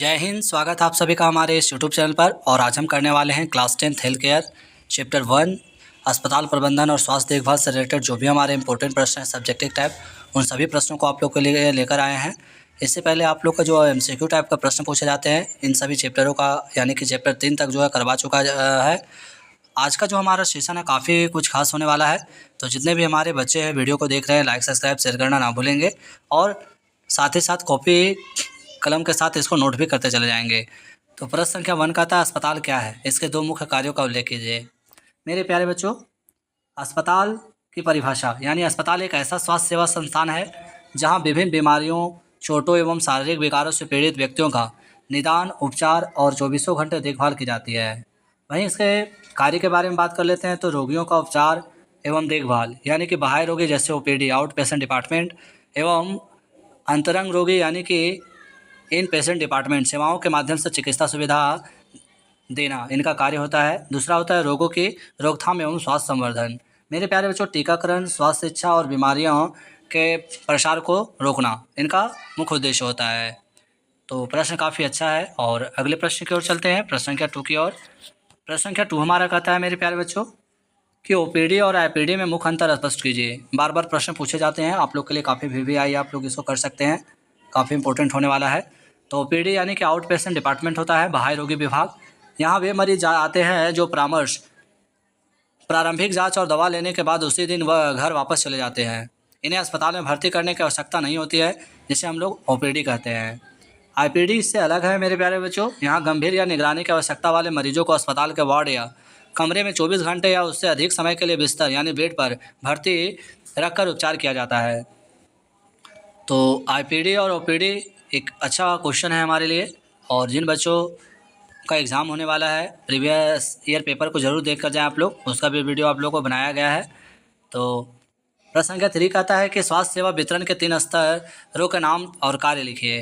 जय हिंद। स्वागत है आप सभी का हमारे इस यूट्यूब चैनल पर। और आज हम करने वाले हैं क्लास 10 हेल्थ केयर चैप्टर 1 अस्पताल प्रबंधन और स्वास्थ्य देखभाल से रिलेटेड जो भी हमारे इंपॉर्टेंट प्रश्न हैं सब्जेक्टिव टाइप, उन सभी प्रश्नों को आप लोग के लिए लेकर आए हैं। इससे पहले आप लोग का जो एमसीक्यू टाइप का प्रश्न पूछे जाते हैं इन सभी चैप्टरों का, यानी कि चैप्टर 3 तक जो है करवा चुका है। आज का जो हमारा सेशन है काफ़ी कुछ खास होने वाला है, तो जितने भी हमारे बच्चे हैं वीडियो को देख रहे हैं लाइक सब्सक्राइब शेयर करना ना भूलेंगे, और साथ ही साथ कॉपी कलम के साथ इसको नोट भी करते चले जाएंगे। तो प्रश्न संख्या 1 का था, अस्पताल क्या है, इसके दो मुख्य कार्यों का उल्लेख कीजिए। मेरे प्यारे बच्चों, अस्पताल की परिभाषा यानी अस्पताल एक ऐसा स्वास्थ्य सेवा संस्थान है जहां विभिन्न बीमारियों, चोटों एवं शारीरिक विकारों से पीड़ित व्यक्तियों का निदान, उपचार और चौबीसों घंटे देखभाल की जाती है। वहीं इसके कार्य के बारे में बात कर लेते हैं तो रोगियों का उपचार एवं देखभाल यानी कि बाह्य रोगी जैसे ओपीडी आउट पेशेंट डिपार्टमेंट एवं अंतरंग रोगी यानी कि इन पेशेंट डिपार्टमेंट सेवाओं के माध्यम से चिकित्सा सुविधा देना इनका कार्य होता है। दूसरा होता है रोगों की रोकथाम एवं स्वास्थ्य संवर्धन। मेरे प्यारे बच्चों, टीकाकरण, स्वास्थ्य शिक्षा और बीमारियों के प्रसार को रोकना इनका मुख्य उद्देश्य होता है। तो प्रश्न काफ़ी अच्छा है और अगले प्रश्न की ओर चलते हैं, प्रश्न संख्या 2 की ओर। प्रश्न संख्या 2 हमारा कहता है मेरे प्यारे बच्चों कि ओपीडी और आईपीडी में मुख्य अंतर स्पष्ट कीजिए। बार बार प्रश्न पूछे जाते हैं, आप लोग के लिए काफ़ी वीवीआई आप लोग इसको कर सकते हैं, काफ़ी इंपॉर्टेंट होने वाला है। तो ओपीडी यानी कि आउट पेशेंट डिपार्टमेंट होता है, बाह्य रोगी विभाग। यहाँ वे मरीज आते हैं जो परामर्श, प्रारंभिक जांच और दवा लेने के बाद उसी दिन वह घर वापस चले जाते हैं। इन्हें अस्पताल में भर्ती करने की आवश्यकता नहीं होती है, जिसे हम लोग ओपीडी कहते हैं। आईपीडी इससे अलग है मेरे प्यारे बच्चों। यहाँ गंभीर या निगरानी की आवश्यकता वाले मरीजों को अस्पताल के वार्ड या कमरे में 24 घंटे या उससे अधिक समय के लिए बिस्तर यानी बेड पर भर्ती रखकर उपचार किया जाता है। तो आईपीडी और ओपीडी एक अच्छा क्वेश्चन है हमारे लिए, और जिन बच्चों का एग्ज़ाम होने वाला है प्रीवियस ईयर पेपर को ज़रूर देख कर जाएँ आप लोग, उसका भी वीडियो आप लोग को बनाया गया है। तो प्रश्न संख्या 3 कहता है कि स्वास्थ्य सेवा वितरण के 3 स्तरों के नाम और कार्य लिखिए।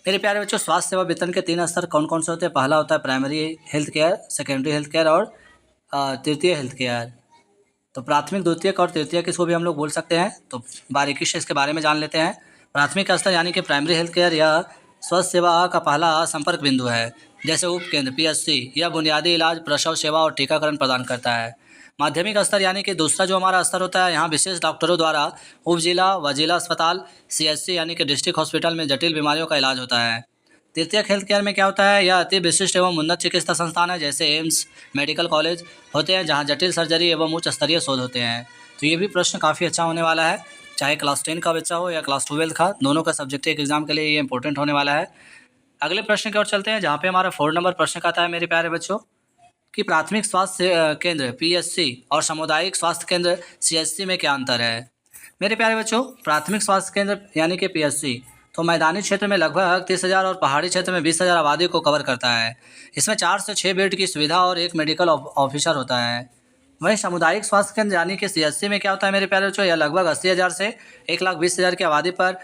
मेरे प्यारे बच्चों, स्वास्थ्य सेवा वितरण के 3 स्तर कौन कौन से होते हैं? पहला होता है primary health care, secondary health care और तृतीय हेल्थ केयर। तो प्राथमिक, द्वितीयक और तृतीयक इसको भी हम लोग बोल सकते हैं। तो बारीकी से इसके बारे में जान लेते हैं। प्राथमिक स्तर यानी कि प्राइमरी हेल्थ केयर या स्वास्थ्य सेवा का पहला संपर्क बिंदु है, जैसे उप केंद्र पीएचसी या बुनियादी इलाज, प्रसव सेवा और टीकाकरण प्रदान करता है। माध्यमिक स्तर यानी कि दूसरा जो हमारा स्तर होता है, यहाँ विशेष डॉक्टरों द्वारा उप जिला व जिला अस्पताल सीएचसी यानी कि डिस्ट्रिक्ट हॉस्पिटल में जटिल बीमारियों का इलाज होता है। तृतीयक हेल्थ केयर में क्या होता है, यह अति विशिष्ट एवं उन्नत चिकित्सा संस्थान है, जैसे एम्स, मेडिकल कॉलेज होते हैं जहाँ जटिल सर्जरी एवं उच्च स्तरीय शोध होते हैं। तो ये भी प्रश्न काफ़ी अच्छा होने वाला है, चाहे क्लास 10 का बच्चा हो या क्लास 12 का, दोनों का सब्जेक्टिव एग्जाम के लिए ये इंपॉर्टेंट होने वाला है। अगले प्रश्न की ओर चलते हैं, जहाँ पे हमारा 4 नंबर प्रश्न का आता है मेरे प्यारे बच्चों कि प्राथमिक स्वास्थ्य केंद्र पीएचसी और सामुदायिक स्वास्थ्य केंद्र सीएचसी में क्या अंतर है। मेरे प्यारे बच्चों, प्राथमिक स्वास्थ्य केंद्र यानी कि पीएचसी तो मैदानी क्षेत्र में लगभग 30,000 और पहाड़ी क्षेत्र में 20,000 आबादी को कवर करता है। इसमें 4 से 6 बेड की सुविधा और एक मेडिकल ऑफिसर होता है। वहीं सामुदायिक स्वास्थ्य केंद्र यानी कि सीएचसी में क्या होता है मेरे प्यारे बच्चों, यह लगभग 80,000 से 1,20,000 की आबादी पर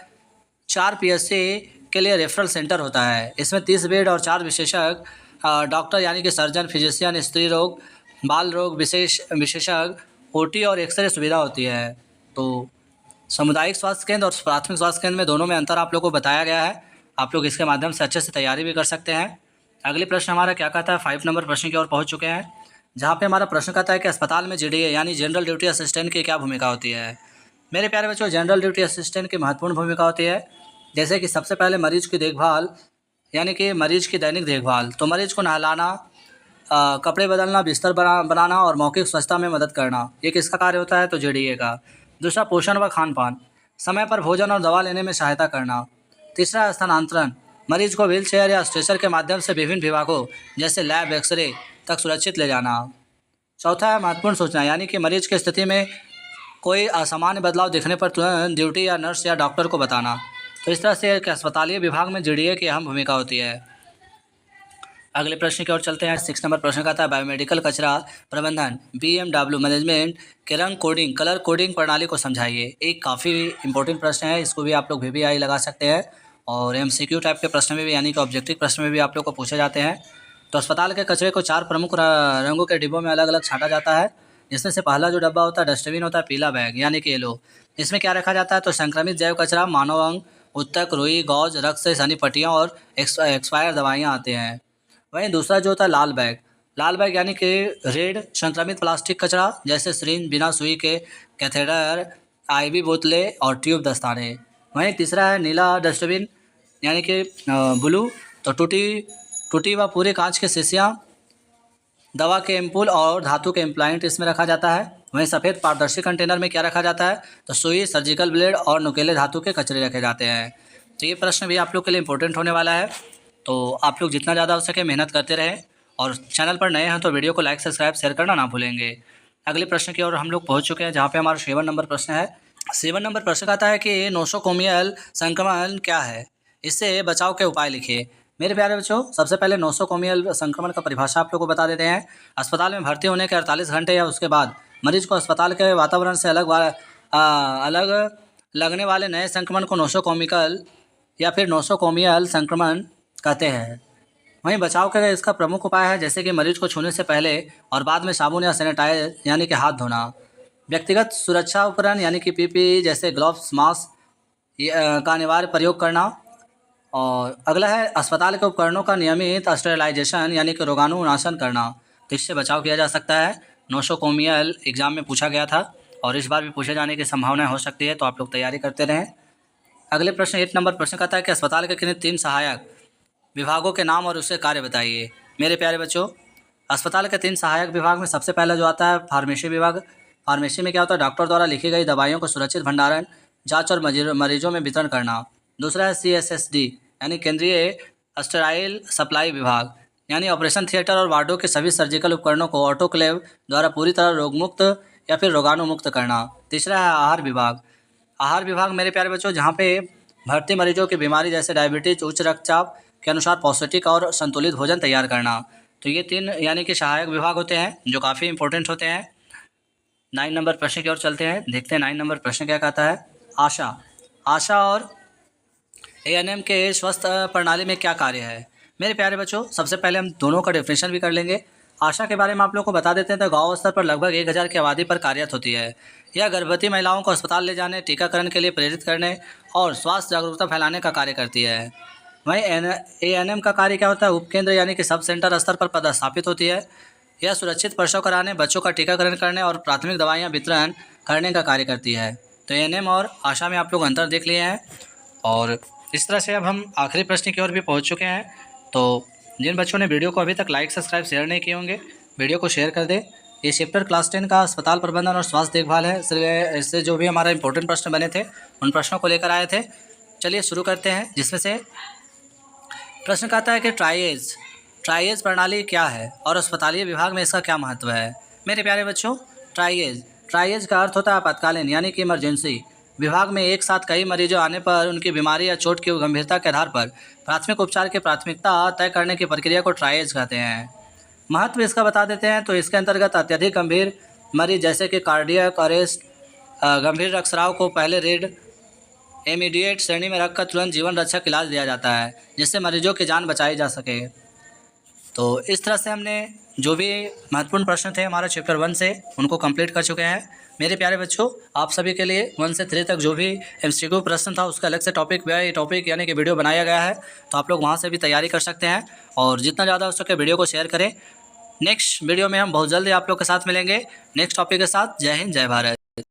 4 पीएचसी के लिए रेफरल सेंटर होता है। इसमें 30 बेड और 4 विशेषज्ञ डॉक्टर यानी कि सर्जन, फिजिशियन, स्त्री रोग, बाल रोग विशेषज्ञ, ओटी और एक्सरे सुविधा होती है। तो सामुदायिक स्वास्थ्य केंद्र और प्राथमिक स्वास्थ्य केंद्र में दोनों में अंतर आप लोग को बताया गया है। आप लोग इसके माध्यम से अच्छे से तैयारी भी कर सकते हैं। अगले प्रश्न हमारा क्या कहता है, 5 नंबर प्रश्न की ओर पहुँच चुके हैं, जहाँ पे हमारा प्रश्न कहता है कि अस्पताल में जीडीए यानी जनरल ड्यूटी असिस्टेंट की क्या भूमिका होती है। मेरे प्यारे बच्चों, जनरल ड्यूटी असिस्टेंट की महत्वपूर्ण भूमिका होती है, जैसे कि सबसे पहले मरीज की देखभाल यानी कि मरीज की दैनिक देखभाल। तो मरीज को नहलाना, कपड़े बदलना, बिस्तर बनाना और मौखिक स्वच्छता में मदद करना, ये किसका कार्य होता है, तो जेडीए का। दूसरा, पोषण व खान पान, समय पर भोजन और दवा लेने में सहायता करना। तीसरा, स्थानांतरण, मरीज को व्हीलचेयर या स्ट्रेचर के माध्यम से विभिन्न विभागों जैसे लैब, एक्सरे तक सुरक्षित ले जाना। चौथा है महत्वपूर्ण सूचना, यानी कि मरीज की स्थिति में कोई असामान्य बदलाव दिखने पर तुरंत ड्यूटी या नर्स या डॉक्टर को बताना। तो इस तरह से एक अस्पतालीय विभाग में जीडीए की अहम भूमिका होती है। अगले प्रश्न की ओर चलते हैं। 6 नंबर प्रश्न का था बायोमेडिकल कचरा प्रबंधन बीएमडब्ल्यू मैनेजमेंट के रंग कोडिंग कलर कोडिंग प्रणाली को समझाइए। एक काफ़ी इंपॉर्टेंट प्रश्न है, इसको भी आप लोग वीवीआई लगा सकते हैं और एमसीक्यू टाइप के प्रश्न में भी यानी कि ऑब्जेक्टिव प्रश्न में भी आप लोग को पूछे जाते हैं। तो अस्पताल के कचरे को 4 प्रमुख रंगों के डिब्बों में अलग अलग छांटा जाता है, जिसमें से पहला जो डब्बा होता है डस्टबिन होता है, पीला बैग यानी कि येलो। इसमें क्या रखा जाता है, तो संक्रमित जैव कचरा, मानव अंग उत्तक, रुई, गौज, रक्त से सनी पट्टियाँ और एक्सपायर दवाइयाँ आते हैं। वहीं दूसरा जो होता है लाल बैग यानी कि रेड संक्रमित प्लास्टिक कचरा जैसे सिरिंज, बिना सुई के कैथेटर, आईवी बोतलें और ट्यूब दस्ताने। वहीं तीसरा है नीला डस्टबिन यानी कि ब्लू, तो टूटी टूटी व पूरे कांच के शीशियाँ, दवा के एम्पूल और धातु के इम्प्लांट इसमें रखा जाता है। वहीं सफ़ेद पारदर्शी कंटेनर में क्या रखा जाता है, तो सुई, सर्जिकल ब्लेड और नुकीले धातु के कचरे रखे जाते हैं। तो ये प्रश्न भी आप लोग के लिए इंपॉर्टेंट होने वाला है, तो आप लोग जितना ज़्यादा हो सके मेहनत करते रहें और चैनल पर नए हैं तो वीडियो को लाइक, सब्सक्राइब, शेयर करना ना भूलेंगे। अगले प्रश्न की ओर हम लोग पहुँच चुके हैं, जहाँ पे हमारा 7 नंबर प्रश्न है। 7 नंबर प्रश्न कहता है कि नोसोकोमियल संक्रमण क्या है, इससे बचाव के उपाय लिखिए। मेरे प्यारे बच्चों, सबसे पहले नोसोकोमियल संक्रमण का परिभाषा आप लोग को बता देते हैं। अस्पताल में भर्ती होने के 48 घंटे या उसके बाद मरीज को अस्पताल के वातावरण से अलग लगने वाले नए संक्रमण को नोसोकोमिकल या फिर नोसोकोमियल संक्रमण कहते हैं। वहीं बचाव का इसका प्रमुख उपाय है, जैसे कि मरीज को छूने से पहले और बाद में साबुन या सैनिटाइज यानी कि हाथ धोना, व्यक्तिगत सुरक्षा उपकरण यानी कि पीपीई जैसे ग्लव्स, मास्क का अनिवार्य प्रयोग करना। और अगला है अस्पताल के उपकरणों का नियमित स्टेरिलाइजेशन यानी कि रोगाणुनाशन करना, तो इससे बचाव किया जा सकता है। नोसोकोमियल एग्जाम में पूछा गया था और इस बार भी पूछे जाने की संभावना हो सकती है, तो आप लोग तैयारी करते रहें। अगले प्रश्न 8 नंबर प्रश्न कहता है कि अस्पताल के किन्हीं 3 सहायक विभागों के नाम और उसके कार्य बताइए। मेरे प्यारे बच्चों, अस्पताल के 3 सहायक विभाग में सबसे पहला जो आता है फार्मेसी विभाग। फार्मेसी में क्या होता है, डॉक्टर द्वारा लिखी गई दवाइयों को सुरक्षित भंडारण, जांच और मरीजों में वितरण करना। दूसरा है CSSD यानी केंद्रीय स्टेराइल सप्लाई विभाग, यानी ऑपरेशन थिएटर और वार्डों के सभी सर्जिकल उपकरणों को ऑटोक्लेव द्वारा पूरी तरह रोगमुक्त या फिर रोगाणुमुक्त करना। तीसरा है आहार विभाग। आहार विभाग मेरे प्यारे बच्चों, जहाँ पे भर्ती मरीजों की बीमारी जैसे डायबिटीज, उच्च रक्तचाप के अनुसार पौष्टिक और संतुलित भोजन तैयार करना। तो ये 3 यानी कि सहायक विभाग होते हैं जो काफ़ी इंपॉर्टेंट होते हैं। 9 नंबर प्रश्न की ओर चलते हैं, देखते हैं 9 नंबर प्रश्न क्या कहता है। आशा और ANM के स्वस्थ प्रणाली में क्या कार्य है। मेरे प्यारे बच्चों, सबसे पहले हम दोनों का डेफिनेशन भी कर लेंगे। आशा के बारे में आप लोग को बता देते हैं, तो गांव स्तर पर लगभग 1000 की आबादी पर कार्यरत होती है। यह गर्भवती महिलाओं को अस्पताल ले जाने, टीकाकरण के लिए प्रेरित करने और स्वास्थ्य जागरूकता फैलाने का कार्य करती है। वहीं ANM का कार्य क्या होता है, उपकेंद्र यानी कि सब सेंटर स्तर पर पदस्थापित होती है। यह सुरक्षित प्रसव कराने, बच्चों का टीकाकरण करने और प्राथमिक दवाइयाँ वितरण करने का कार्य करती है। तो ANM और आशा में आप लोग अंतर देख लिए हैं। और इस तरह से अब हम आखिरी प्रश्न की ओर भी पहुंच चुके हैं। तो जिन बच्चों ने वीडियो को अभी तक लाइक, सब्सक्राइब, शेयर नहीं किए होंगे, वीडियो को शेयर कर दें। ये चैप्टर क्लास 10 का अस्पताल प्रबंधन और स्वास्थ्य देखभाल है। इससे जो भी हमारा इंपॉर्टेंट प्रश्न बने थे उन प्रश्नों को लेकर आए थे। चलिए शुरू करते हैं, जिसमें से प्रश्न कहता है कि ट्राइएज प्रणाली क्या है और अस्पतालीय विभाग में इसका क्या महत्व है। मेरे प्यारे बच्चों, ट्राइएज का अर्थ होता है आपातकालीन यानी कि इमरजेंसी। विभाग में एक साथ कई मरीजों आने पर उनकी बीमारी या चोट की गंभीरता के आधार पर प्राथमिक उपचार की प्राथमिकता तय करने की प्रक्रिया को ट्राइएज कहते हैं। महत्व इसका बता देते हैं, तो इसके अंतर्गत अत्यधिक गंभीर मरीज जैसे कि कार्डियक अरेस्ट, गंभीर रक्तस्राव को पहले रेड इमीडिएट श्रेणी में रखकर तुरंत जीवन रक्षक इलाज दिया जाता है, जिससे मरीजों की जान बचाई जा सके। तो इस तरह से हमने जो भी महत्वपूर्ण प्रश्न थे हमारे चैप्टर 1 से उनको कंप्लीट कर चुके हैं। मेरे प्यारे बच्चों, आप सभी के लिए 1 से 3 तक जो भी MCQ प्रश्न था उसका अलग से टॉपिक यानी कि वीडियो बनाया गया है, तो आप लोग वहाँ से भी तैयारी कर सकते हैं। और जितना ज़्यादा हो सके वीडियो को शेयर करें। नेक्स्ट वीडियो में हम बहुत जल्दी आप लोग के साथ मिलेंगे नेक्स्ट टॉपिक के साथ। जय हिंद, जय भारत।